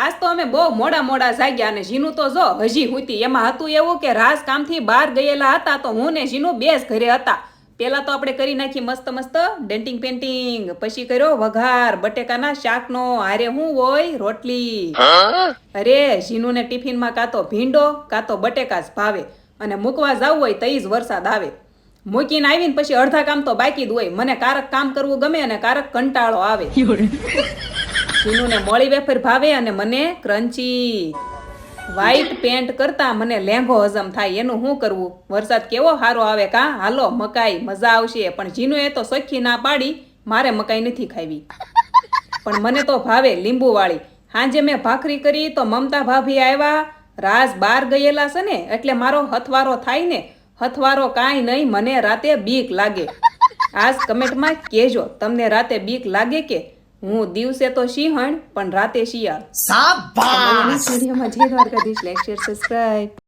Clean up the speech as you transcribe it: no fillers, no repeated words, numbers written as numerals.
આજ તો અમે બહુ મોડા મોડા જાગ્યા અને જીનું તો જો હજી હુતી. એમાં હતું એવું કે રાસ કામથી બહાર ગયેલા હતા તો હું ને જીનું બે જ ઘરે હતા. પેલા તો આપણે કરી નાખી મસ્ત મસ્ત ડેન્ટિંગ પેન્ટિંગ, પછી કર્યો વઘાર બટેકાના શાકનો, હારે હું હોય રોટલી. અરે જીનુને ટિફિનમાં કાં તો ભીંડો કાં તો બટેકા જ ભાવે, અને મૂકવા જવું હોય તઈ જ વરસાદ આવે. મૂકીને આવીને પછી અડધા કામ તો બાકી જ હોય. મને કારક કામ કરવું ગમે અને કારક કંટાળો આવે. જીનુને મોળી વેફર ભાવે અને મને ક્રન્ચી. વ્હાઈટ પેન્ટ કરતા મને લેંઘો હજમ થાય. એનું શું કરવું? વરસાદ કેવો સારો આવે કા, હાલો મકાઈ મજા આવશે. પણ જીનુએ તો સખી ના પાડી, મારે મકાઈ નથી ખાવી. પણ મને તો ભાવે લીંબુ વાળી. હાંજે મેં ભાખરી કરી તો મમતા ભાભી આવ્યા. રાજ બહાર ગયેલા છે ને એટલે મારો હથવારો થાય ને. હથવારો કાંઈ નહીં, મને રાતે બીક લાગે. આજ કમેન્ટમાં કહેજો તમને રાતે બીક લાગે કે? હું દિવસે તો સિંહણ પણ રાતે શિયાળ. શાબાશ. વિડીયોમાં જય દ્વારકાધીશ. Like share subscribe.